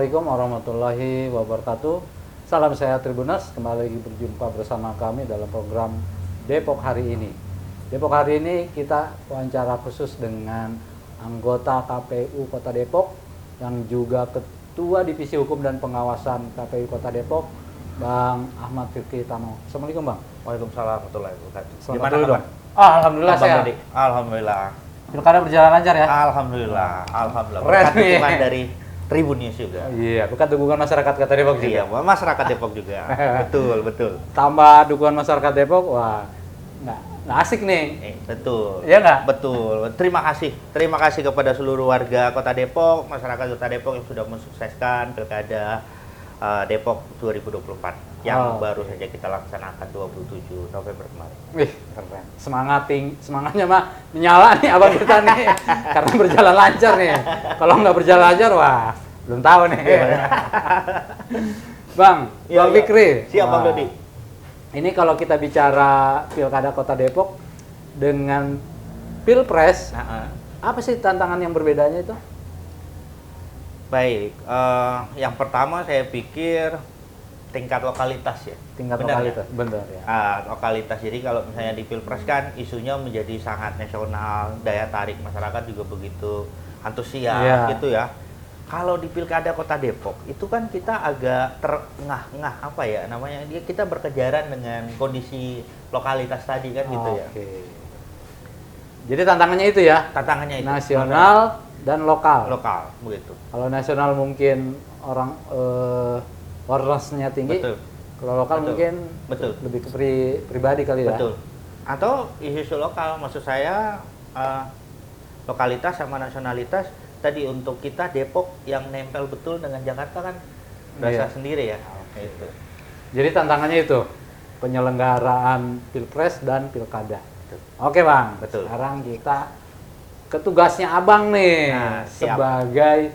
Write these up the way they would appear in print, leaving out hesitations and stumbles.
Assalamualaikum warahmatullahi wabarakatuh. Salam sehat Tribuners, kembali lagi berjumpa bersama kami dalam program Depok Hari Ini. Depok Hari Ini kita wawancara khusus dengan anggota KPU Kota Depok yang juga Ketua Divisi Hukum dan Pengawasan KPU Kota Depok, Bang Ahmad Fikri Tano. Assalamualaikum Bang. Waalaikumsalam warahmatullahi wabarakatuh. Selamat dulu dong. Alhamdulillah sehat. Alhamdulillah. Pilkada berjalan lancar ya? Alhamdulillah. Alhamdulillah. Keren Berkat nih. dukungan dari Tribun News juga. Iya, berkat dukungan masyarakat Kota Depok juga. Iya, masyarakat Depok juga. Betul, betul. Tambah dukungan masyarakat Depok, wah, nggak asik nih. Betul. Iya nggak? Betul. Terima kasih. Terima kasih kepada seluruh warga Kota Depok, masyarakat Kota Depok yang sudah mensukseskan Pilkada Depok 2024 yang baru saja kita laksanakan 27 November kemarin. Wih, keren. Semangatnya mah menyala nih abang kita nih, karena berjalan lancar nih. Kalau nggak berjalan lancar, wah, belum tahu nih. Bang, Bang Fikri. Siap, Bang Dodi. Ini kalau kita bicara Pilkada Kota Depok dengan Pilpres, apa sih tantangan yang berbedanya itu? Baik, yang pertama saya pikir tingkat lokalitas ya. Tingkat Benar lokalitas, benar ya. Lokalitas, jadi kalau misalnya di Pilpres kan isunya menjadi sangat nasional, daya tarik masyarakat juga begitu antusias gitu ya. Kalau di Pilkada Kota Depok itu kan kita agak terengah-engah apa ya namanya, kita berkejaran dengan kondisi lokalitas tadi kan gitu ya. Jadi tantangannya itu ya? Tantangannya itu. Nasional dan lokal. Lokal, begitu. Kalau nasional mungkin orang awareness-nya tinggi. Betul. Kalau lokal mungkin lebih ke pribadi kali ya. Betul. Atau isu lokal, maksud saya lokalitas sama nasionalitas tadi untuk kita Depok yang nempel betul dengan Jakarta kan berasa sendiri ya. Itu. Jadi tantangannya itu penyelenggaraan Pilpres dan Pilkada. Oke Bang, betul. Sekarang kita ke tugasnya Abang nih sebagai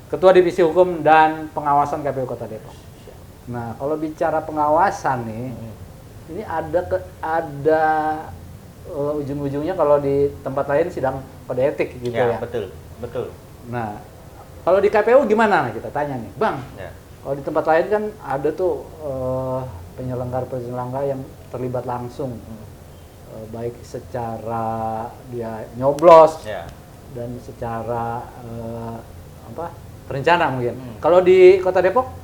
Ketua Divisi Hukum dan Pengawasan KPU Kota Depok. Nah, kalau bicara pengawasan nih, ini ada ujung-ujungnya kalau di tempat lain sidang kode etik gitu ya. Betul, betul. Nah, kalau di KPU gimana? Nah, kita tanya nih, Bang. Kalau di tempat lain kan ada tuh penyelenggara yang terlibat langsung, baik secara dia nyoblos dan secara rencana mungkin. Kalau di Kota Depok?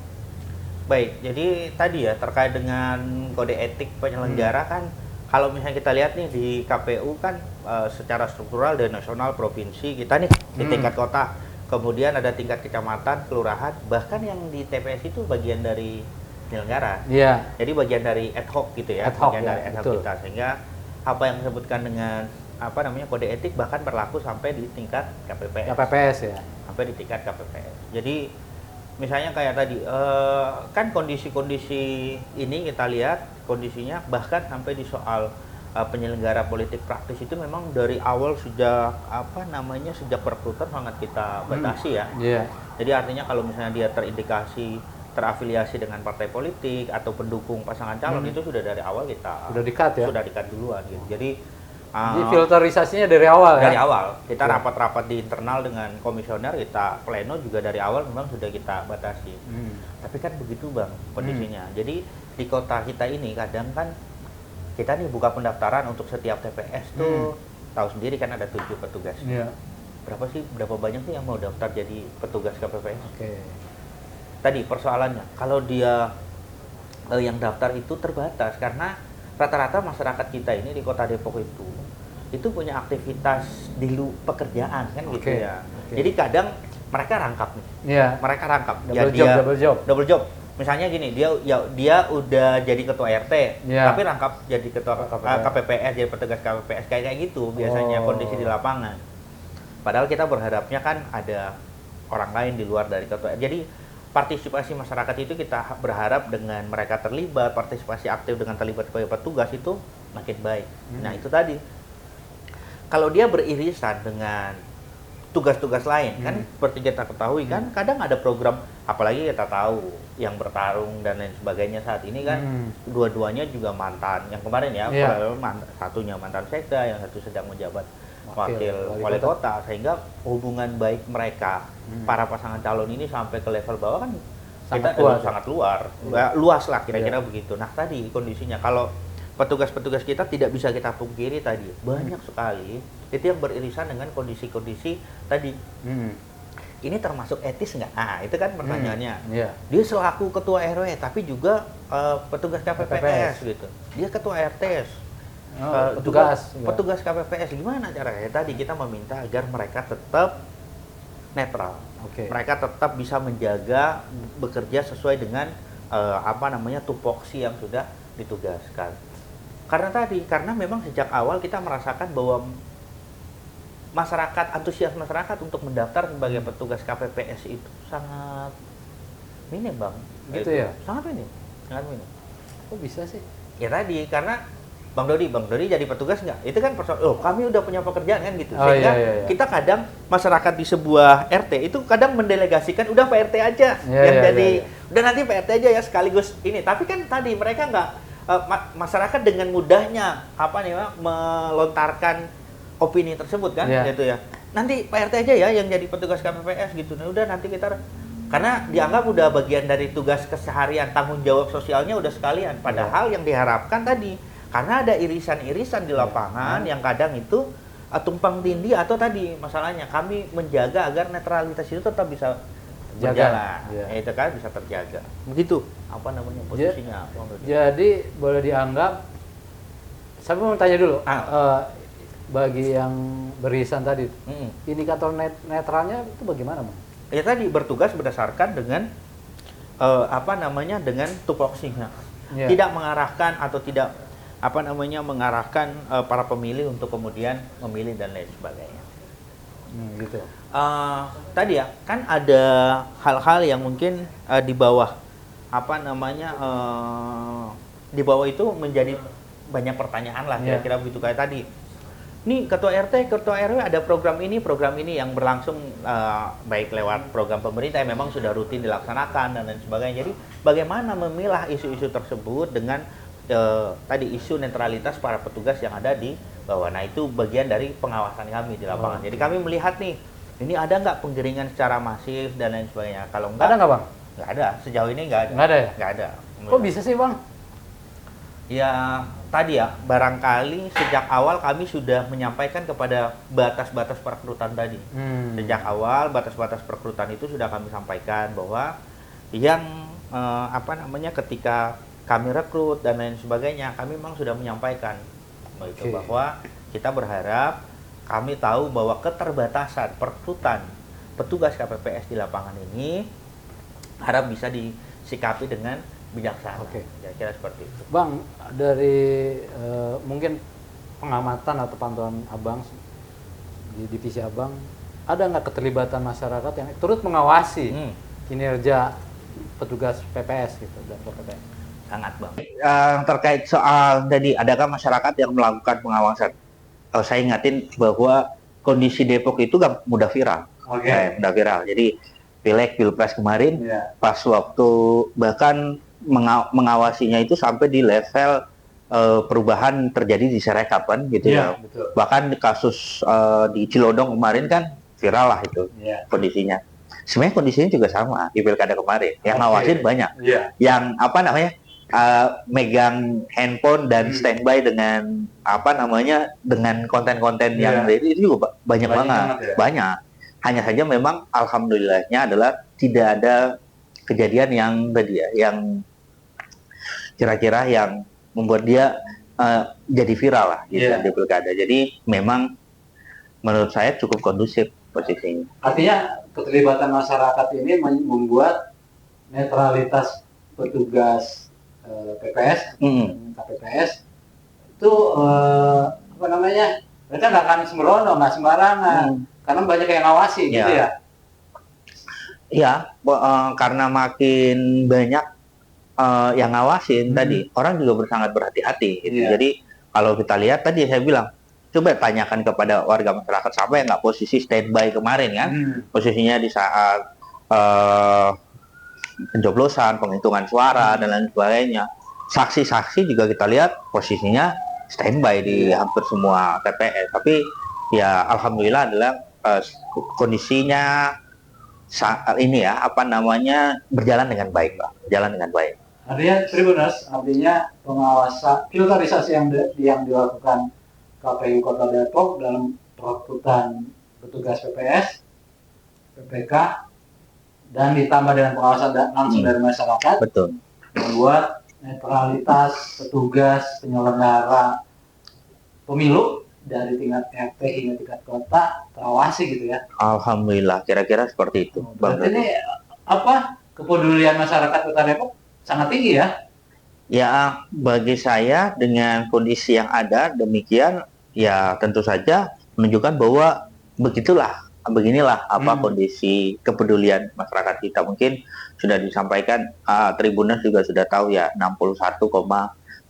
Baik, jadi tadi ya terkait dengan kode etik penyelenggara kan, kalau misalnya kita lihat nih di KPU kan secara struktural dari nasional, provinsi kita nih di tingkat kota, kemudian ada tingkat kecamatan, kelurahan, bahkan yang di TPS itu bagian dari penyelenggara. Jadi bagian dari ad hoc gitu ya, bagian dari ad hoc kita, sehingga apa yang disebutkan dengan kode etik bahkan berlaku sampai di tingkat KPPS ya, sampai di tingkat KPPS. Jadi misalnya kayak tadi kan kondisi-kondisi ini kita lihat kondisinya bahkan sampai di soal penyelenggara politik praktis itu memang dari awal sejak sejak perekrutan sangat kita batasi ya. Jadi artinya kalau misalnya dia terafiliasi dengan partai politik atau pendukung pasangan calon itu sudah dari awal kita sudah di-cut duluan gitu. Jadi filterisasinya dari awal ya? Dari awal. Kita rapat-rapat di internal dengan komisioner, kita pleno juga dari awal memang sudah kita batasi. Tapi kan begitu Bang kondisinya. Jadi di kota kita ini kadang kan kita nih buka pendaftaran untuk setiap TPS tuh tahu sendiri kan ada 7 petugas. Berapa banyak sih yang mau daftar jadi petugas KPPS? Tadi persoalannya, kalau dia yang daftar itu terbatas karena rata-rata masyarakat kita ini di Kota Depok itu punya aktivitas di pekerjaan kan gitu ya. Jadi kadang mereka rangkap nih. Mereka rangkap. Double job. Misalnya gini, dia udah jadi ketua RT, tapi rangkap jadi ketua KPPS, jadi petugas KPPS kayak gitu biasanya kondisi di lapangan. Padahal kita berharapnya kan ada orang lain di luar dari ketua. Jadi partisipasi masyarakat itu kita berharap dengan mereka terlibat, partisipasi aktif dengan terlibat sebagai petugas itu makin baik. Nah itu tadi, kalau dia beririsan dengan tugas-tugas lain kan seperti kita ketahui kan kadang ada program, apalagi kita tahu yang bertarung dan lain sebagainya saat ini kan dua-duanya juga mantan, yang kemarin ya satunya mantan sekda, yang satu sedang menjabat wakil wali kota, sehingga hubungan baik mereka para pasangan calon ini sampai ke level bawah kan sangat luas lah kira-kira begitu. Nah tadi kondisinya kalau petugas-petugas kita tidak bisa kita pungkiri tadi banyak sekali itu yang beririsan dengan kondisi-kondisi tadi. Ini termasuk etis nggak? Nah itu kan pertanyaannya. Dia selaku ketua RW tapi juga petugas KPPS gitu. Dia ketua RTS. Petugas KPPS gimana caranya? Tadi kita meminta agar mereka tetap netral. Mereka tetap bisa menjaga bekerja sesuai dengan tupoksi yang sudah ditugaskan. Karena memang sejak awal kita merasakan bahwa antusias masyarakat untuk mendaftar sebagai petugas KPPS itu sangat minim, Bang. Gitu ya? Sangat minim. Kok bisa sih? Ya tadi karena Bang Dodi jadi petugas nggak? Itu kan kami udah punya pekerjaan kan gitu. Sehingga kita kadang masyarakat di sebuah RT itu kadang mendelegasikan udah Pak RT aja udah nanti Pak RT aja ya sekaligus ini. Tapi kan tadi mereka nggak masyarakat dengan mudahnya melontarkan opini tersebut kan gitu ya. Nanti Pak RT aja ya yang jadi petugas KPPS gitu. Nah, udah nanti kita karena dianggap udah bagian dari tugas keseharian, tanggung jawab sosialnya udah sekalian. Padahal yang diharapkan tadi karena ada irisan-irisan di lapangan yang kadang itu tumpang tindih atau tadi masalahnya kami menjaga agar netralitas itu tetap bisa berjalan. Itu kan bisa terjaga. Begitu posisinya. Jadi boleh dianggap saya mau tanya dulu. Bagi yang beririsan tadi, indikator netralnya itu bagaimana, Bang? Ya tadi bertugas berdasarkan dengan dengan tupoksinya. Tidak mengarahkan atau tidak mengarahkan para pemilih untuk kemudian memilih dan lain sebagainya. Gitu. Tadi ya kan ada hal-hal yang mungkin di bawah di bawah itu menjadi banyak pertanyaan lah kira-kira begitu kayak tadi. Nih ketua RT, ketua RW ada program ini yang berlangsung baik lewat program pemerintah yang memang sudah rutin dilaksanakan dan lain sebagainya. Jadi bagaimana memilah isu-isu tersebut dengan tadi isu netralitas para petugas yang ada di bawah. Nah itu bagian dari pengawasan kami di lapangan. Jadi kami melihat nih, ini ada nggak penggiringan secara masif dan lain sebagainya. Kalau enggak, ada nggak, Bang? Nggak ada. Sejauh ini nggak ada. Nggak ada ya? Nggak ada. Kok bisa sih, Bang? Ya tadi ya, barangkali sejak awal kami sudah menyampaikan kepada batas-batas perekrutan tadi. Sejak awal batas-batas perekrutan itu sudah kami sampaikan bahwa yang ketika kami rekrut dan lain sebagainya, kami memang sudah menyampaikan bahwa kita berharap kami tahu bahwa keterbatasan perekrutan petugas KPPS di lapangan ini harap bisa disikapi dengan bijaksana. Kira-kira seperti itu. Bang, dari mungkin pengamatan atau pantauan Abang di divisi Abang, ada nggak keterlibatan masyarakat yang turut mengawasi kinerja petugas PPS gitu dan PPS? Sangat, Bang. Terkait soal tadi, adakah masyarakat yang melakukan pengawasan? Saya ingatin bahwa kondisi Depok itu kan mudah viral. Mudah viral. Jadi Pileg, Pilpres kemarin, pas waktu bahkan mengawasinya itu sampai di level perubahan terjadi di Sirekap kan gitu ya. Betul. Bahkan kasus di Cilodong kemarin kan viral lah itu kondisinya. Sebenarnya kondisinya juga sama di Pilkada kemarin. Yang ngawasin banyak. Yang megang handphone dan standby dengan dengan konten-konten yang itu juga banyak banget. Banyak. Hanya saja memang alhamdulillahnya adalah tidak ada kejadian yang tadi ya, yang kira-kira yang membuat dia jadi viral lah gitu di pilkada. Jadi memang menurut saya cukup kondusif posisinya. Artinya keterlibatan masyarakat ini membuat netralitas petugas PPS, KPPS itu mereka nggak akan sembrono, nggak sembarangan, karena banyak yang ngawasi gitu ya. Iya, karena makin banyak yang ngawasin tadi, orang juga sangat berhati-hati. Gitu. Jadi kalau kita lihat tadi saya bilang, coba tanyakan kepada warga masyarakat siapa yang nggak posisi standby kemarin kan, posisinya di saat pencoblosan, penghitungan suara dan lain sebagainya. Saksi-saksi juga kita lihat posisinya standby di hampir semua TPS. Tapi ya alhamdulillah adalah eh, kondisinya ini ya apa namanya berjalan dengan baik, Pak. Berjalan dengan baik. Artinya Tribuners, artinya pengawasan filterisasi yang dilakukan KPU Kota Depok dalam perekrutan petugas PPS, PPK, dan ditambah dengan pengawasan langsung dari masyarakat, betul, membuat netralitas petugas penyelenggara pemilu dari tingkat RT hingga tingkat kota terawasi gitu ya. Alhamdulillah, kira-kira seperti itu. Berarti ini apa kepedulian masyarakat Kota Depok sangat tinggi ya? Ya, bagi saya dengan kondisi yang ada demikian, ya tentu saja menunjukkan bahwa beginilah apa kondisi kepedulian masyarakat kita. Mungkin sudah disampaikan, Tribuners juga sudah tahu ya, 61,37%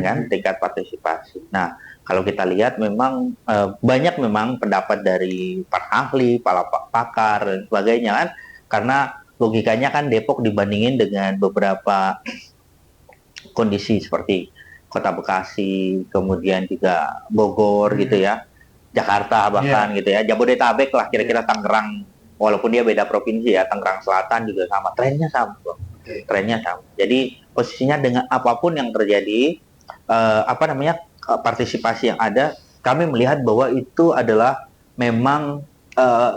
kan tingkat partisipasi. Nah, kalau kita lihat memang banyak memang pendapat dari para ahli, para pakar dan sebagainya kan, karena logikanya kan Depok dibandingin dengan beberapa kondisi seperti Kota Bekasi, kemudian juga Bogor gitu ya, Jakarta bahkan gitu ya, Jabodetabek lah kira-kira, Tangerang, walaupun dia beda provinsi ya, Tangerang Selatan juga sama, trennya sama, trennya sama. Jadi posisinya dengan apapun yang terjadi, partisipasi yang ada, kami melihat bahwa itu adalah memang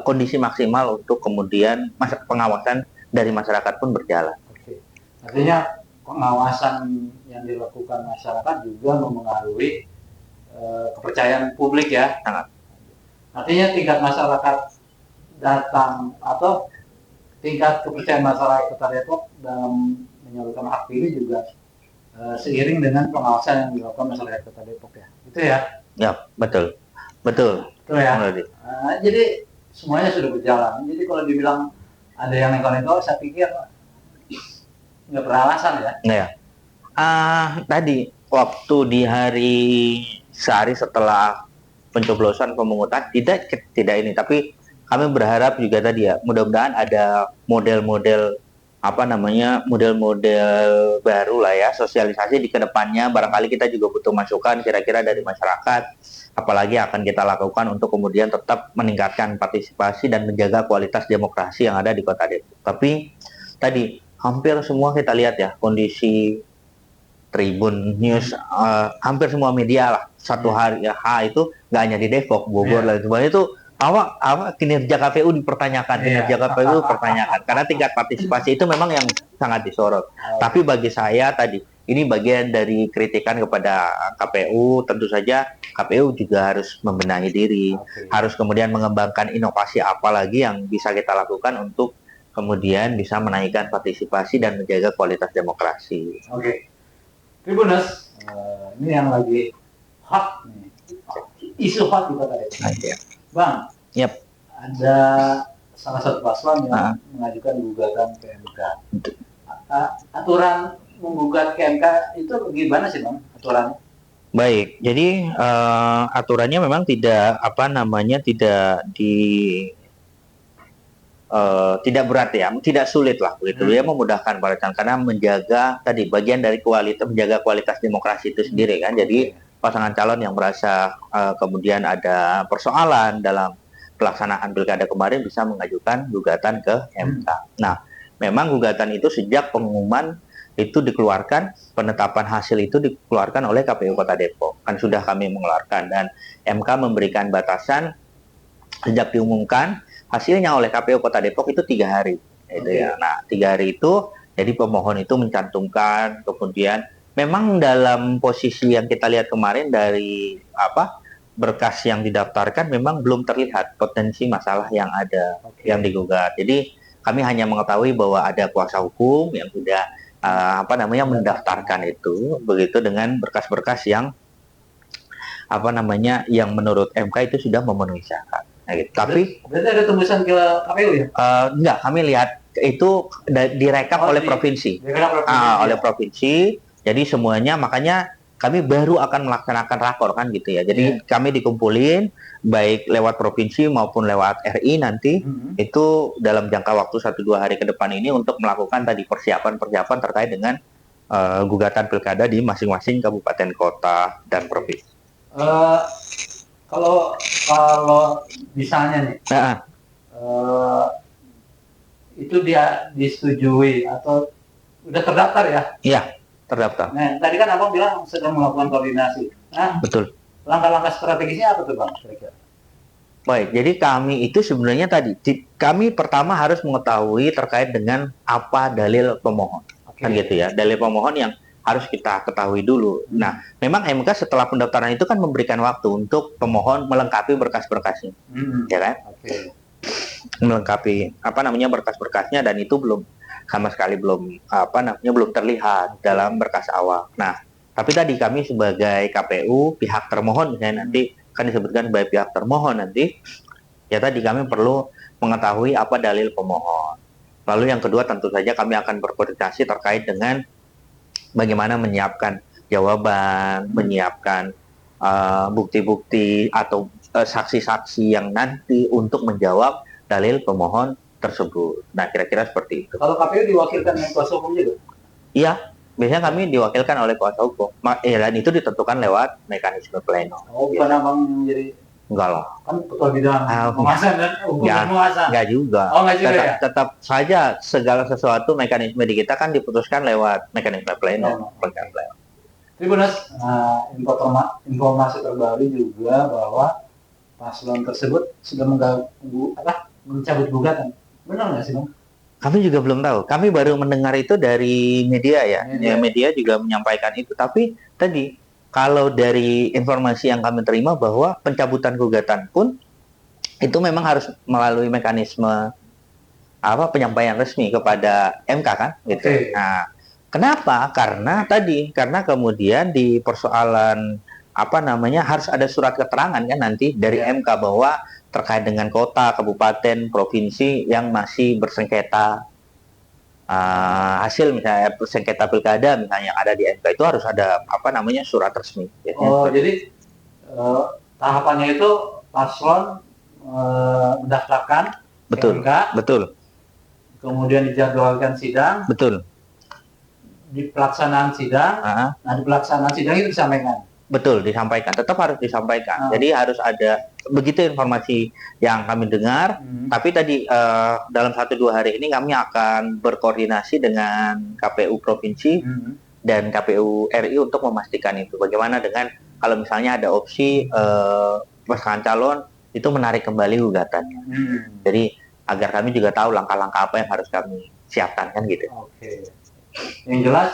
kondisi maksimal untuk kemudian pengawasan dari masyarakat pun berjalan. Oke. Artinya pengawasan yang dilakukan masyarakat juga memengaruhi kepercayaan publik ya. Sangat. Artinya tingkat masyarakat datang atau tingkat kepercayaan masyarakat Kota Depok dalam menyalurkan hak pilih juga seiring dengan pengawasan yang dilakukan masyarakat Kota Depok ya. Itu ya. Ya, betul. Betul ya. Jadi semuanya sudah berjalan. Jadi kalau dibilang ada yang neko-neko, saya pikir nggak beralasan ya. Ya. Tadi waktu di sehari setelah pencoblosan pemungutan tidak ini, tapi kami berharap juga tadi ya, mudah-mudahan ada model-model model-model baru lah ya, sosialisasi di kedepannya. Barangkali kita juga butuh masukan kira-kira dari masyarakat, apalagi akan kita lakukan untuk kemudian tetap meningkatkan partisipasi dan menjaga kualitas demokrasi yang ada di Kota Depok. Tapi tadi hampir semua kita lihat ya, kondisi Tribun News, hampir semua media lah satu hari ya, itu nggak hanya di Depok, Bogor dan sebagainya itu kinerja KPU dipertanyakan, kinerja KPU dipertanyakan karena tingkat partisipasi itu memang yang sangat disorot. Tapi bagi saya tadi ini bagian dari kritikan kepada KPU. Tentu saja KPU juga harus membenahi diri, harus kemudian mengembangkan inovasi apa lagi yang bisa kita lakukan untuk kemudian bisa menaikkan partisipasi dan menjaga kualitas demokrasi. Oke. Tribuners, ini yang lagi hot nih, isu hot di Kota Depok. Bang, ada salah satu paslon yang mengajukan gugatan ke MK. Aturan menggugat ke MK itu gimana sih, Bang, aturannya? Baik, jadi aturannya memang tidak tidak berat ya, tidak sulit lah begitu. Dia memudahkan para karena menjaga tadi bagian dari menjaga kualitas demokrasi itu sendiri kan. Jadi pasangan calon yang merasa kemudian ada persoalan dalam pelaksanaan pilkada kemarin bisa mengajukan gugatan ke MK. Nah, memang gugatan itu sejak pengumuman itu dikeluarkan, penetapan hasil itu dikeluarkan oleh KPU Kota Depok. Kan sudah kami mengeluarkan dan MK memberikan batasan sejak diumumkan hasilnya oleh KPU Kota Depok itu 3 hari. Ya. Nah, 3 hari itu jadi pemohon itu mencantumkan, kemudian memang dalam posisi yang kita lihat kemarin dari berkas yang didaftarkan memang belum terlihat potensi masalah yang ada yang digugat. Jadi kami hanya mengetahui bahwa ada kuasa hukum yang sudah mendaftarkan itu begitu dengan berkas-berkas yang yang menurut MK itu sudah memenuhi syarat. Nah, gitu. Tapi berarti ada tembusan ke KPU ya? Enggak, kami lihat itu direkap oleh provinsi. Oleh provinsi. Jadi semuanya, makanya kami baru akan melaksanakan rakor kan gitu ya. Jadi kami dikumpulin baik lewat provinsi maupun lewat RI nanti itu dalam jangka waktu 1-2 hari ke depan ini untuk melakukan tadi persiapan terkait dengan gugatan pilkada di masing-masing kabupaten kota dan provinsi. Eh, kalau kalau misalnya nih, Nah, eh, itu dia disetujui atau udah terdaftar ya? iya, terdaftar. Nah, tadi kan abang bilang sedang melakukan koordinasi. Nah, Betul. langkah-langkah strategisnya apa tuh bang? Kira-kira? Baik, jadi kami itu sebenarnya tadi, kami pertama harus mengetahui terkait dengan apa dalil pemohon. Kan Oke. gitu ya, dalil pemohon yang harus kita ketahui dulu. Nah, memang MK setelah pendaftaran itu kan memberikan waktu untuk pemohon melengkapi berkas-berkasnya, ya kan? Oke. Melengkapi apa namanya berkas-berkasnya, dan itu belum sama sekali belum apa namanya belum terlihat dalam berkas awal. Nah, tapi tadi kami sebagai KPU pihak termohon misalnya nanti kan disebutkan sebagai pihak termohon nanti, ya tadi kami perlu mengetahui apa dalil pemohon. Lalu yang kedua tentu saja kami akan berkoordinasi terkait dengan bagaimana menyiapkan jawaban, menyiapkan bukti-bukti atau saksi-saksi yang nanti untuk menjawab dalil pemohon tersebut. Nah, kira-kira seperti itu. Kalau KPU diwakilkan dengan kuasa hukum juga? Iya, biasanya kami diwakilkan oleh kuasa hukum. Dan itu ditentukan lewat mekanisme pleno. Oh, bukan abang yang jadi Enggak lah. kan ketua bidang pengawasan dan hukum dan pengawasan. Enggak juga. Oh, enggak juga tetap, ya? tetap saja segala sesuatu mekanisme di kita kan diputuskan lewat mekanisme pleno. Tribuners, informasi terbaru juga bahwa paslon tersebut sudah mencabut gugatan. Benar nggak sih bang? Kami juga belum tahu. Kami baru mendengar itu dari media ya. Media juga menyampaikan itu. Tapi tadi kalau dari informasi yang kami terima bahwa pencabutan gugatan pun itu memang harus melalui mekanisme apa penyampaian resmi kepada MK kan gitu. Nah, kenapa? Karena kemudian di persoalan apa namanya harus ada surat keterangan kan nanti dari MK bahwa terkait dengan kota, kabupaten, provinsi yang masih bersengketa hasil misalnya sengketa pilkada misalnya yang ada di MK itu harus ada apa namanya surat resmi. Jadi tahapannya itu paslon mendaftarkan betul, MK, betul. Kemudian dijadwalkan sidang, betul. Di pelaksanaan sidang, nah di pelaksanaan sidang itu disampaikan. Betul, disampaikan. Tetap harus disampaikan. Jadi harus ada begitu informasi yang kami dengar. Tapi tadi dalam 1-2 hari ini kami akan berkoordinasi dengan KPU provinsi dan KPU RI untuk memastikan itu. Bagaimana dengan kalau misalnya ada opsi pasangan calon itu menarik kembali gugatannya. Jadi agar kami juga tahu langkah-langkah apa yang harus kami siapkan kan gitu. Oke. Yang jelas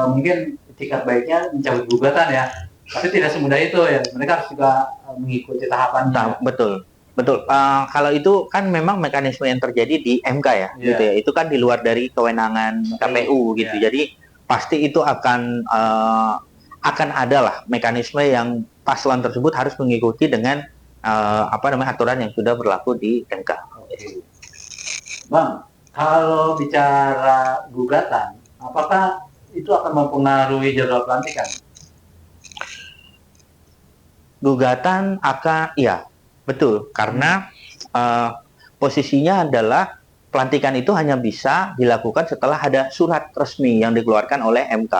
mungkin etikat baiknya mencabut gugatan ya. Tapi tidak semudah itu ya. Mereka harus juga mengikuti tahapannya. Betul. Kalau itu kan memang mekanisme yang terjadi di MK ya, gitu ya. Itu kan di luar dari kewenangan KPU gitu. Jadi pasti itu akan ada lah mekanisme yang paslon tersebut harus mengikuti dengan aturan yang sudah berlaku di MK. Bang, kalau bicara gugatan, apakah itu akan mempengaruhi jadwal pelantikan? Gugatan akan, ya betul, karena posisinya adalah pelantikan itu hanya bisa dilakukan setelah ada surat resmi yang dikeluarkan oleh MK.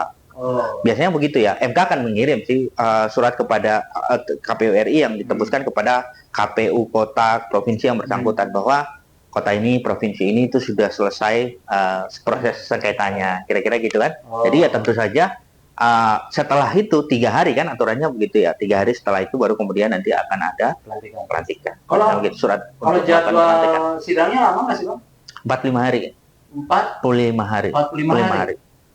Biasanya begitu ya, MK akan mengirim sih surat kepada KPU RI yang ditembuskan kepada KPU kota provinsi yang bersangkutan bahwa kota ini, provinsi ini itu sudah selesai proses sengketanya, kira-kira gitu kan. Jadi ya tentu saja setelah itu 3 hari kan aturannya begitu ya, 3 hari setelah itu baru kemudian nanti akan ada pelantikan. Kalau jadwal sidangnya lama nggak sih bang? 45 hari. 45 hari. 45 hari.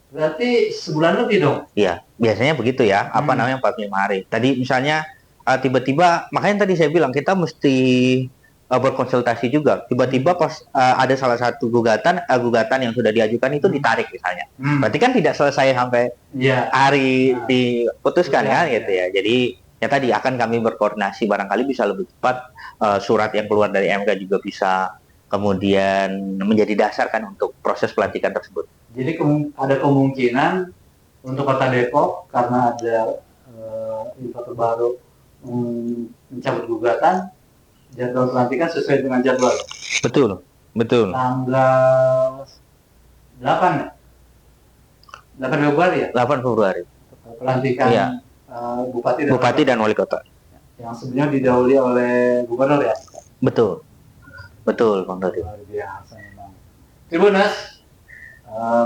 Berarti sebulan lebih dong? Iya, biasanya begitu ya. Apa namanya 45 hari. Tadi misalnya tiba-tiba, makanya tadi saya bilang kita mesti berkonsultasi juga. Tiba-tiba pas ada salah satu gugatan yang sudah diajukan itu ditarik misalnya. Berarti kan tidak selesai sampai hari diputuskan kan gitu ya. Jadi ya tadi akan kami berkoordinasi, barangkali bisa lebih cepat surat yang keluar dari MK juga bisa kemudian menjadi dasar kan untuk proses pelantikan tersebut. Jadi ada kemungkinan untuk Kota Depok karena ada info terbaru mencabut gugatan, jadwal pelantikan sesuai dengan jadwal. Betul. Tanggal 8 Februari ya? 8 Februari. Pelantikan Bupati dan Wali Kota. yang sebenarnya didahului oleh gubernur ya. Betul, betul Bang Dodi. Luar biasa memang. Tribuners,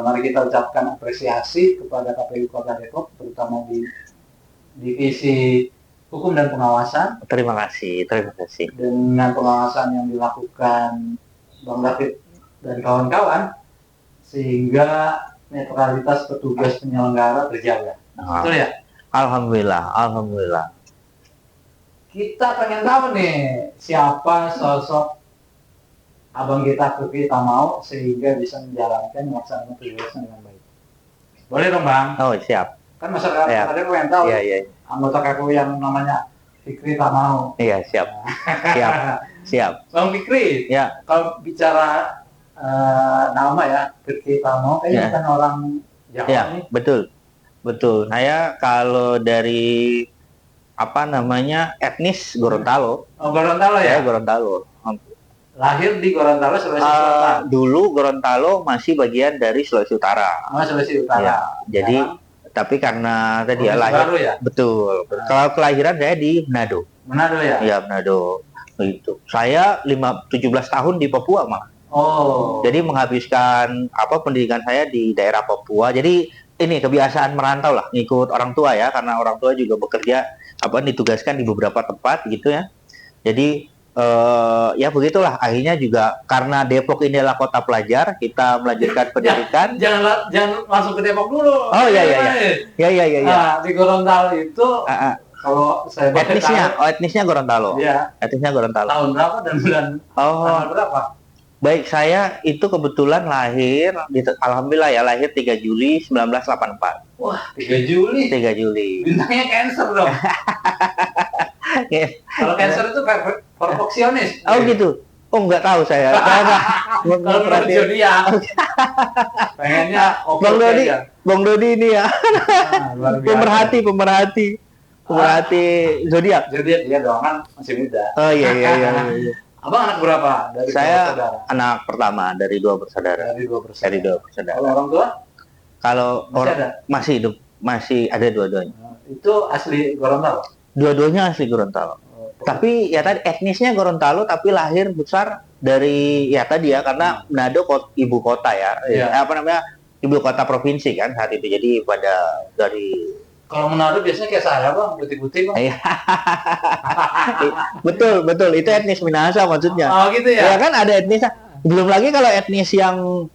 mari kita ucapkan apresiasi kepada KPU Kota Depok, terutama di divisi hukum dan pengawasan. Terima kasih, terima kasih. Dengan pengawasan yang dilakukan Bang David dan kawan-kawan, sehingga netralitas petugas penyelenggara terjaga. Betul ya? Alhamdulillah, alhamdulillah. Kita pengen tahu nih siapa sosok abang kita mau sehingga bisa menjalankan melaksanakan tugasnya dengan baik. Boleh dong Bang? Oh siap. Kan masyarakat ada pengen tahu anggota KPU yang namanya Fikri Tamau. Iya siap, siap, siap. Bang Fikri, ya. Kalau bicara nama ya Fikri Tamau, kayaknya bukan orang Jawa nih. Betul, betul. Saya kalau dari etnis Gorontalo. Oh Gorontalo ya? Saya Gorontalo. Lahir di Gorontalo, Sulawesi Selatan. Dulu Gorontalo masih bagian dari Sulawesi Utara. Oh, Sulawesi Utara. Ya, jadi tapi karena tadi lahir baru ya? Betul. Kalau kelahiran saya di Manado. Manado ya? Iya, Manado. Begitu. Saya 17 tahun di Papua, Mak. Oh. Jadi menghabiskan pendidikan saya di daerah Papua. Jadi ini kebiasaan merantau lah, ngikut orang tua ya, karena orang tua juga bekerja ditugaskan di beberapa tempat gitu ya. Jadi ya begitulah, akhirnya juga karena Depok ini adalah kota pelajar, kita melanjutkan pendidikan. Jangan langsung ke Depok dulu. Oh iya. Nah, di Gorontalo itu kalau saya etnisnya Gorontalo. Iya. Etnisnya Gorontalo. Tahun berapa dan bulan tanggal berapa? Baik, saya itu kebetulan alhamdulillah ya, lahir 3 Juli 1984. Wah, 3 Juli. 3 Juli. Bintangnya Cancer dong. Kalau Cancer itu perfeksionis. Oh gitu. Oh nggak tahu saya. Kalau menurut zodiak. Pengennya Bang Dodi ini ya. Pemerhati zodiak. Zodiak iya dong, kan masih muda. Oh iya. Abang anak berapa dari saya dua bersaudara? Anak pertama dari 2 bersaudara. Dari dua bersaudara. Kalau orang tua? Kalau masih hidup, masih ada dua-duanya. Itu asli Gorontalo? Dua-duanya asli Gorontalo. Tapi ya tadi etnisnya Gorontalo, tapi lahir besar dari karena Manado ibu kota ya. Ibu kota provinsi kan saat itu. Jadi dari kalau Manado biasanya kayak saya Bang, putih-putih Bang. Betul, itu etnis Minahasa maksudnya. Oh gitu ya? Ya kan ada etnis, belum lagi kalau etnis yang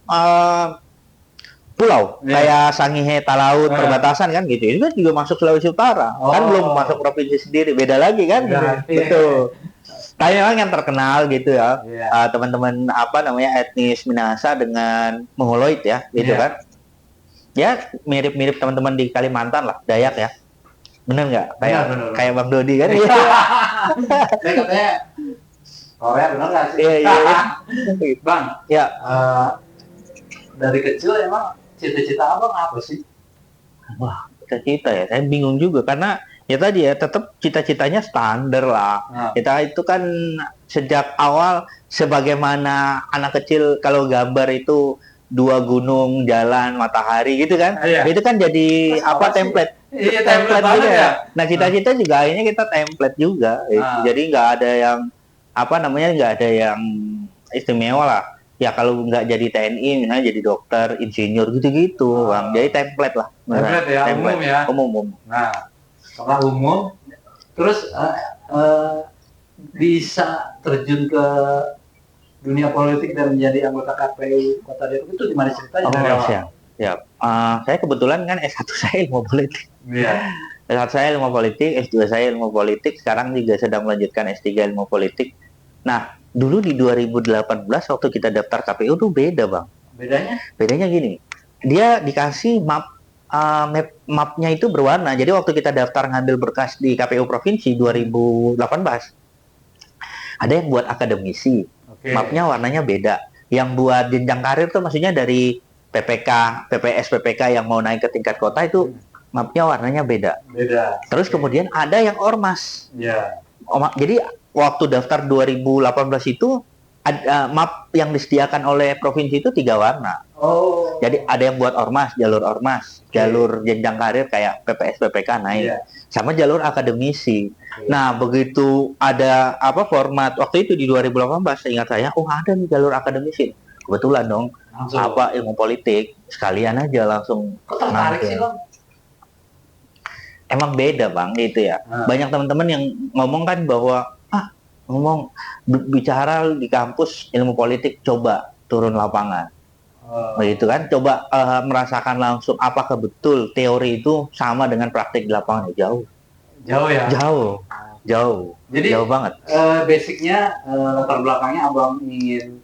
pulau, kayak Sangihe, Talaut, perbatasan kan gitu. Ini kan juga masuk Sulawesi Utara, kan belum masuk provinsi sendiri, beda lagi kan? Betul. Tapi memang yang terkenal gitu ya, teman-teman etnis Minahasa dengan Mongoloid ya, gitu kan? Ya mirip-mirip teman-teman di Kalimantan lah, Dayak ya. Bener nggak? Kayak Bang Dodi kan? Saya katanya Korea, bener nggak sih? Iya. Bang, ya. Dari kecil emang cita-cita abang apa sih? Wah, cita-cita ya, saya bingung juga karena ya tadi ya tetap cita-citanya standar lah. Kita itu kan sejak awal sebagaimana anak kecil kalau gambar itu 2 gunung, jalan, matahari gitu kan. Itu kan jadi template. Iya, template gitu ya. Nah, cita-cita juga akhirnya kita template juga. Jadi nggak ada yang nggak ada yang istimewa lah. Ya kalau nggak jadi TNI misalnya jadi dokter, insinyur gitu-gitu, Bang. Jadi template lah. Template ya, umum ya. Umum. Nah, setelah umum terus bisa terjun ke dunia politik dan menjadi anggota KPU Kota Depok itu gimana ceritanya? Siap. Saya kebetulan kan S1 saya ilmu politik. Iya. S1 saya ilmu politik, S2 saya ilmu politik, sekarang juga sedang melanjutkan S3 ilmu politik. Nah, dulu di 2018 waktu kita daftar KPU tuh beda, Bang. Bedanya? Bedanya gini. Dia dikasih mapnya itu berwarna. Jadi waktu kita daftar ngambil berkas di KPU Provinsi 2018, ada yang buat akademisi. Mapnya warnanya beda. Yang buat jenjang karir tuh maksudnya dari PPK, PPS, PPK yang mau naik ke tingkat kota itu mapnya warnanya beda. Terus kemudian ada yang ormas. Jadi waktu daftar 2018 itu ada map yang disediakan oleh provinsi itu 3 warna. Oh. Jadi ada yang buat ormas, jalur jenjang karir kayak PPS, PPK naik, sama jalur akademisi. Nah, begitu ada format waktu itu di 2018, ingat saya, ada nih jalur akademisi. Kebetulan dong, ilmu politik, sekalian aja langsung. Tertarik sih Bang? Emang beda Bang, itu ya. Banyak teman-teman yang ngomong kan bahwa, bicara di kampus ilmu politik, coba turun lapangan. Begitu kan, coba merasakan langsung apakah betul teori itu sama dengan praktik di lapangan. Jauh ya? Jauh. Jadi jauh banget. Basicnya, latar belakangnya Abang ingin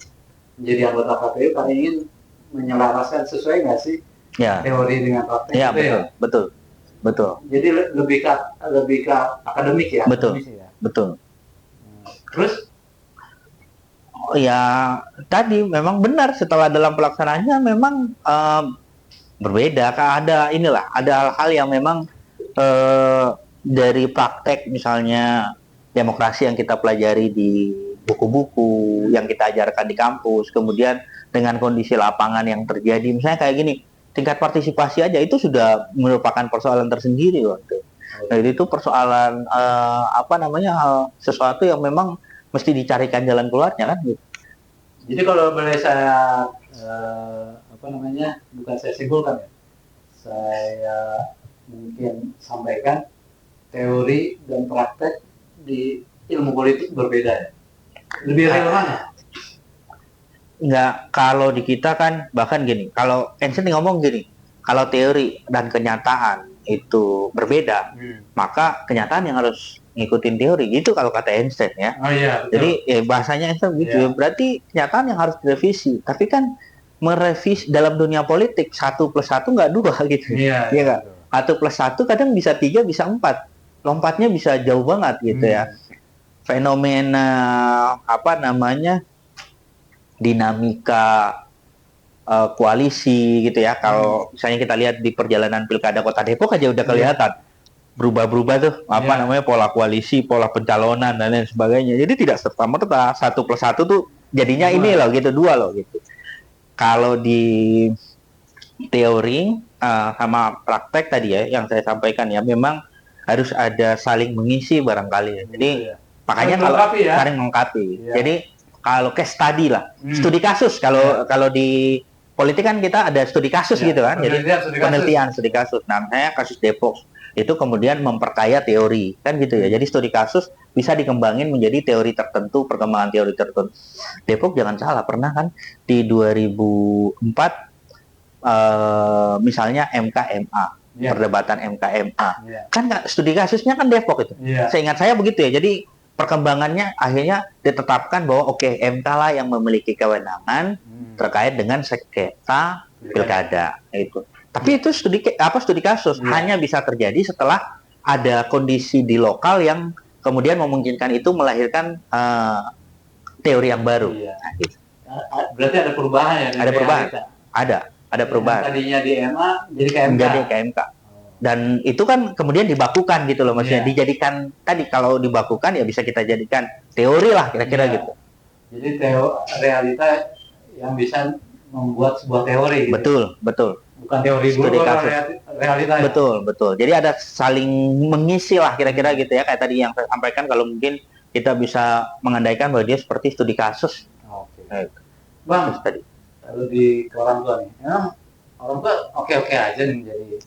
menjadi anggota KPU karena ingin menyelaraskan, sesuai nggak sih teori dengan praktik? Ya, betul. Jadi lebih ke akademik ya? Betul. Terus? Ya tadi memang benar, setelah dalam pelaksanaannya memang berbeda. Ada hal-hal yang memang dari praktek, misalnya demokrasi yang kita pelajari di buku-buku yang kita ajarkan di kampus, kemudian dengan kondisi lapangan yang terjadi, misalnya kayak gini, tingkat partisipasi aja itu sudah merupakan persoalan tersendiri waktu. Nah, itu persoalan sesuatu yang memang mesti dicarikan jalan keluarnya kan gitu. Jadi kalau boleh saya bukan saya simpulkan ya, saya mungkin sampaikan, teori dan praktek di ilmu politik berbeda ya, lebih relevan ya? Enggak, kalau di kita kan bahkan gini, kalau Einstein ngomong gini, kalau teori dan kenyataan itu berbeda, maka kenyataan yang harus ngikutin teori, gitu kalau kata Einstein ya. Jadi bahasanya Einstein gitu, berarti kenyataan yang harus direvisi. Tapi kan merevisi dalam dunia politik 1 + 1 nggak 2 gitu. Iya nggak? 1 + 1 kadang bisa 3, bisa 4. Lompatnya bisa jauh banget gitu ya. Fenomena dinamika koalisi gitu ya. Kalau misalnya kita lihat di perjalanan Pilkada Kota Depok aja udah kelihatan berubah-berubah tuh pola koalisi, pola pencalonan dan lain sebagainya. Jadi tidak serta-merta 1 + 1 tuh jadinya ini loh gitu, 2 loh gitu. Kalau di teori sama praktek tadi ya yang saya sampaikan ya, memang harus ada saling mengisi barangkali ya. Jadi makanya kalau saling melengkapi. Jadi kalau case study lah, studi kasus, kalau di politik kan kita ada studi kasus gitu kan, jadi penelitian studi kasus. Nah, saya kasus Depok itu kemudian memperkaya teori kan gitu ya. Jadi studi kasus bisa dikembangin menjadi teori tertentu, perkembangan teori tertentu. Depok jangan salah, pernah kan di 2004 misalnya MK-MA, perdebatan MK-MA, kan studi kasusnya kan Depok itu. Seingat saya begitu ya. Jadi perkembangannya akhirnya ditetapkan bahwa MK lah yang memiliki kewenangan terkait dengan sengketa pilkada itu. Tapi itu studi kasus hanya bisa terjadi setelah ada kondisi di lokal yang kemudian memungkinkan itu melahirkan teori yang baru. Nah, gitu. Berarti ada perubahan ya? Ada perubahan. Ada perubahan. Yang tadinya di MA jadi ke MK. Jadi ke MK. Dan itu kan kemudian dibakukan gitu loh, maksudnya dijadikan tadi, kalau dibakukan ya bisa kita jadikan teori lah kira-kira gitu. Jadi realita yang bisa membuat sebuah teori. Betul. Bukan teori dulu, realita. Betul. Jadi ada saling mengisi lah kira-kira gitu ya, kayak tadi yang saya sampaikan, kalau mungkin kita bisa mengandaikan bahwa dia seperti studi kasus. Bang, tadi kalau di orang tua nih, emang orang tua oke-oke aja nih menjadi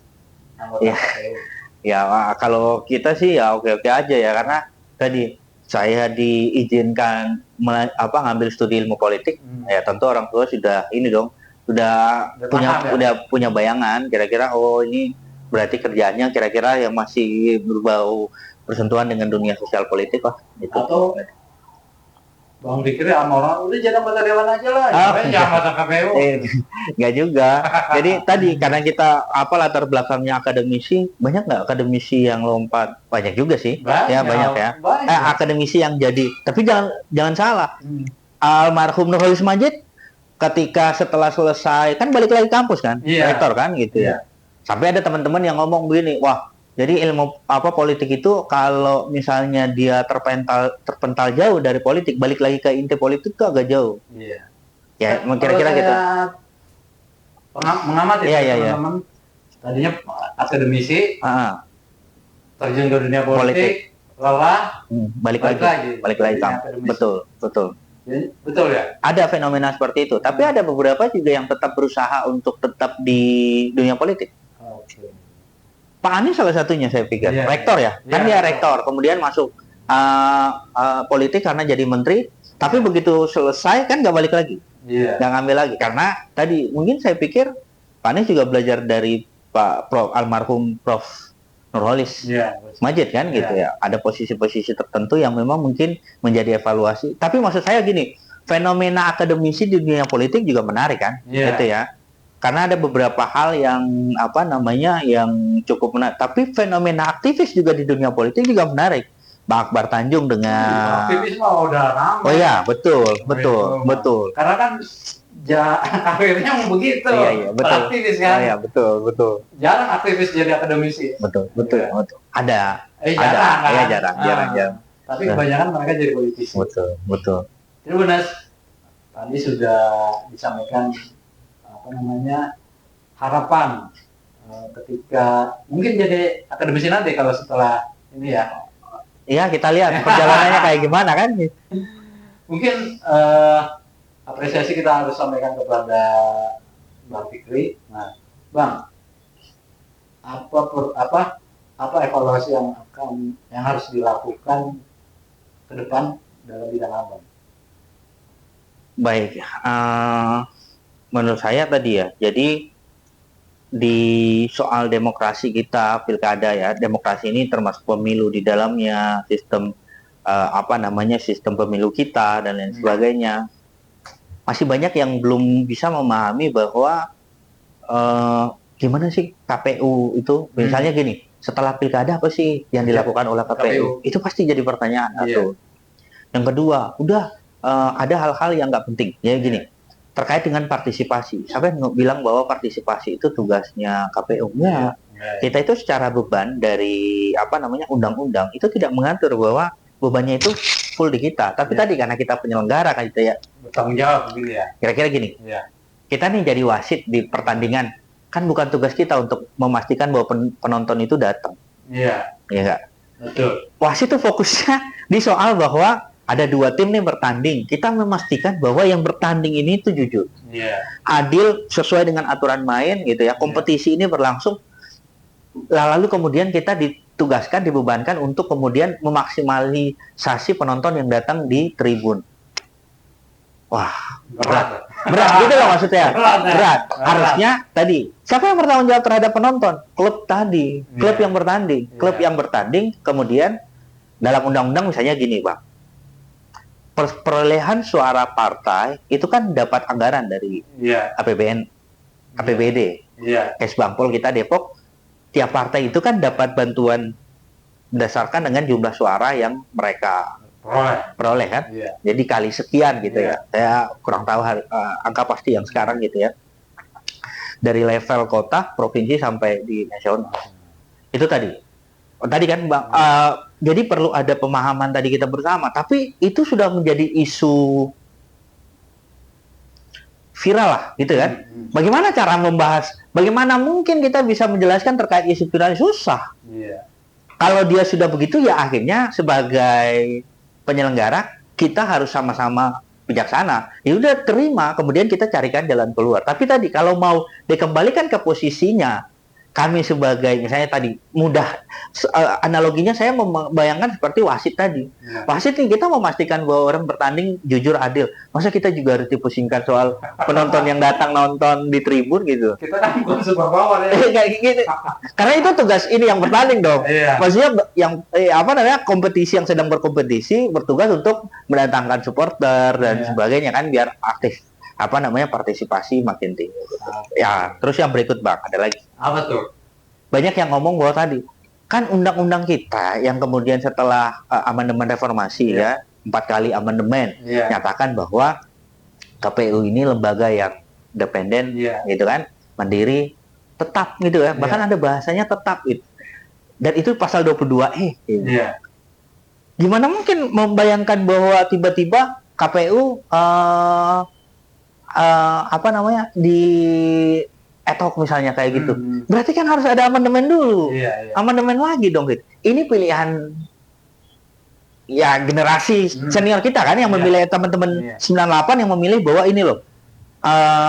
anggota KPU? Ya, kalau kita sih ya oke-oke aja ya, karena tadi saya diizinkan ngambil studi ilmu politik, ya tentu orang tua sudah punya bayangan kira-kira ini berarti kerjaannya kira-kira yang masih berbau bersentuhan dengan dunia sosial politik lah gitu. Atau Bang pikirnya sama orang udah jadi anggota dewan aja lah, jangan anggota KPU. Nggak juga. Jadi tadi karena kita latar belakangnya akademisi, banyak nggak akademisi yang lompat? Banyak juga sih. Banyak ya. Akademisi yang jadi. Tapi jangan salah. Almarhum Nurholis Majid ketika setelah selesai kan balik lagi kampus kan, rektor kan gitu ya. Sampai ada teman-teman yang ngomong begini, wah, jadi ilmu politik itu kalau misalnya dia terpental jauh dari politik, balik lagi ke inti politik itu agak jauh. Ya, kira-kira gitu. mengamati Iya, iya, iya. teman-teman tadinya akademisi, terjun ke dunia politik, lelah, balik lagi. jadi Betul, betul. Betul ya? Ada fenomena seperti itu, tapi ada beberapa juga yang tetap berusaha untuk tetap di dunia politik. Oke. Pak Anies salah satunya saya pikir, rektor ya, kan dia rektor, kemudian masuk politik karena jadi menteri, tapi begitu selesai kan nggak balik lagi, nggak ngambil lagi, karena tadi mungkin saya pikir Pak Anies juga belajar dari almarhum Prof. Nurholis Majid kan gitu ya, ada posisi-posisi tertentu yang memang mungkin menjadi evaluasi. Tapi maksud saya gini, fenomena akademisi di dunia politik juga menarik kan, gitu ya. Karena ada beberapa hal yang yang cukup menarik. Tapi fenomena aktivis juga di dunia politik juga menarik. Bang Akbar Tanjung dengan aktivis mah udah ramai. Oh iya, betul. Karena kan karirnya mau begitu. Iya, betul. Aktivis kan. Oh iya, betul. Jarang aktivis jadi akademisi. Betul. Ada. Jarang kan? Iya, jarang. Tapi kebanyakan mereka jadi politisi. Betul. Tribuners, tadi sudah disampaikan harapan ketika mungkin jadi akademisi nanti kalau setelah ini ya. Iya, kita lihat perjalanannya kayak gimana kan. Mungkin apresiasi kita harus sampaikan kepada Bang Fikri. Nah, Bang, apa evaluasi yang harus dilakukan ke depan dalam bidang Abang? Baik, menurut saya tadi ya, jadi di soal demokrasi kita, pilkada ya, demokrasi ini termasuk pemilu di dalamnya, sistem sistem pemilu kita dan lain sebagainya. Masih banyak yang belum bisa memahami bahwa gimana sih KPU itu, misalnya gini, setelah pilkada apa sih yang dilakukan oleh KPU? Itu pasti jadi pertanyaan satu. Yang kedua, ada hal-hal yang nggak penting, ya gini, terkait dengan partisipasi. Siapa yang bilang bahwa partisipasi itu tugasnya KPU? Ya, kita itu secara beban dari undang-undang itu tidak mengatur bahwa bebannya itu full di kita. Tapi tadi karena kita penyelenggara kan gitu ya, bertanggung jawab gitu ya. Kira-kira gini, kita nih jadi wasit di pertandingan, kan bukan tugas kita untuk memastikan bahwa penonton itu datang. Iya nggak? Betul. Wasit itu fokusnya di soal bahwa ada dua tim nih bertanding. Kita memastikan bahwa yang bertanding ini itu jujur, adil, sesuai dengan aturan main gitu ya. Kompetisi ini berlangsung. Lalu kemudian kita ditugaskan, dibebankan untuk kemudian memaksimalisasi penonton yang datang di tribun. Wah, berat gitu loh maksudnya. Berat. Harusnya tadi, siapa yang bertanggung jawab terhadap penonton? Klub tadi, klub yang bertanding. Klub yang bertanding, kemudian dalam undang-undang misalnya gini, Bang. Perolehan suara partai itu kan dapat anggaran dari APBN, APBD. Kesbangpol kita Depok, tiap partai itu kan dapat bantuan berdasarkan dengan jumlah suara yang mereka peroleh kan. Jadi kali sekian gitu ya. Saya kurang tahu angka pasti yang sekarang gitu ya. Dari level kota, provinsi sampai di nasional. Itu tadi. Tadi kan Bang, jadi perlu ada pemahaman tadi kita bersama, tapi itu sudah menjadi isu viral lah gitu kan. Bagaimana cara membahas, bagaimana mungkin kita bisa menjelaskan terkait isu viral? Susah. Kalau dia sudah begitu ya akhirnya sebagai penyelenggara kita harus sama-sama bijaksana. Ya udah terima, kemudian kita carikan jalan keluar. Tapi tadi kalau mau dikembalikan ke posisinya, kami sebagai misalnya tadi analoginya saya membayangkan seperti wasit tadi. Wasit nih kita memastikan bahwa orang bertanding jujur adil. Masa kita juga harus dipusingkan soal penonton yang datang nonton di tribun gitu. Kita kan bukan super power ya. Kayak gitu. Karena itu tugas ini yang bertanding dong. Maksudnya yang kompetisi yang sedang berkompetisi bertugas untuk mendatangkan supporter dan sebagainya kan biar aktif partisipasi makin tinggi. Ya, terus yang berikut Bang, ada lagi. Apa tuh? Banyak yang ngomong bahwa tadi kan undang-undang kita yang kemudian setelah amandemen reformasi 4 kali amandemen nyatakan bahwa KPU ini lembaga yang independen gitu kan, mandiri, tetap gitu ya. Bahkan ada bahasanya tetap itu. Dan itu pasal 22E gitu. Gimana mungkin membayangkan bahwa tiba-tiba KPU ad hoc misalnya kayak gitu. Berarti kan harus ada amandemen dulu. Amandemen lagi dong gitu. Ini pilihan ya generasi senior kita kan yang memilih, teman-teman 98 yang memilih bahwa ini loh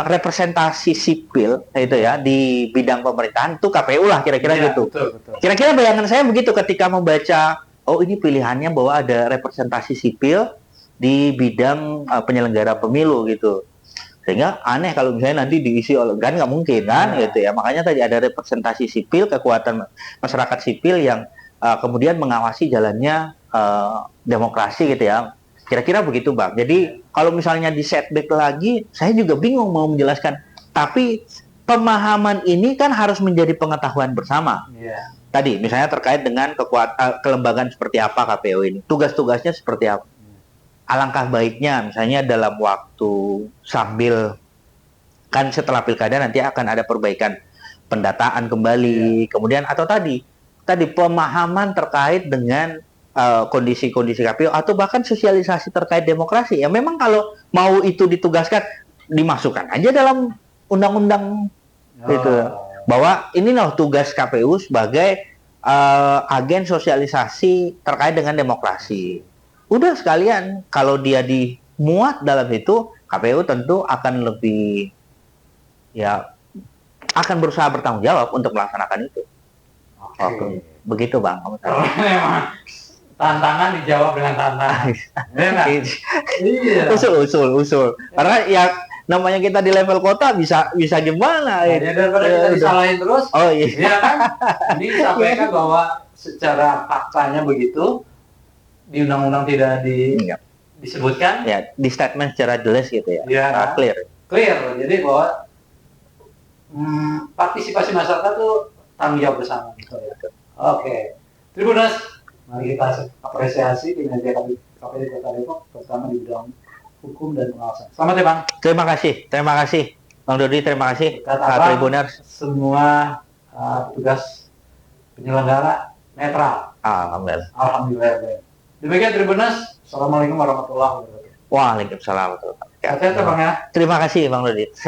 representasi sipil itu ya di bidang pemerintahan itu KPU lah kira-kira gitu. Betul. Kira-kira bayangan saya begitu ketika membaca ini pilihannya bahwa ada representasi sipil di bidang penyelenggara pemilu gitu. Sehingga aneh kalau misalnya nanti diisi oleh, kan nggak mungkin kan gitu ya. Makanya tadi ada representasi sipil, kekuatan masyarakat sipil yang kemudian mengawasi jalannya demokrasi gitu ya. Kira-kira begitu Bang. Jadi kalau misalnya di setback lagi, saya juga bingung mau menjelaskan. Tapi pemahaman ini kan harus menjadi pengetahuan bersama. Tadi misalnya terkait dengan kelembagaan seperti apa KPU ini, tugas-tugasnya seperti apa. Alangkah baiknya misalnya dalam waktu sambil kan setelah pilkada nanti akan ada perbaikan pendataan kembali, kemudian atau tadi pemahaman terkait dengan kondisi-kondisi KPU atau bahkan sosialisasi terkait demokrasi. Ya memang kalau mau itu ditugaskan dimasukkan aja dalam undang-undang gitu. Bahwa ini loh tugas KPU sebagai agen sosialisasi terkait dengan demokrasi. Udah sekalian kalau dia dimuat dalam itu, KPU tentu akan lebih akan berusaha bertanggung jawab untuk melaksanakan itu. Oke. Begitu Bang. Memang tantangan dijawab dengan tantangan. Iya. Usul. Karena ya namanya kita di level kota bisa gimana? Ya daripada kita disalahin terus. Oh iya. Iya kan? Ini sampaikan bahwa secara faktanya begitu di undang-undang tidak disebutkan. Ya, di statement secara jelas gitu ya. Clear. Jadi bahwa partisipasi masyarakat itu tanggung jawab bersama. Oke. Tribuners, mari kita apresiasi kinerja KPU Kota Depok, terutama di bidang hukum dan pengawasan. Selamat ya Bang. Terima kasih Bang Dodi, terima kasih Tribuners. Semua petugas penyelenggara netral. Alhamdulillah. Demikian Tribuners. Assalamualaikum warahmatullahi wabarakatuh. Waalaikumsalam warahmatullahi wabarakatuh. Terima kasih Bang ya. Terima kasih Bang Dodi.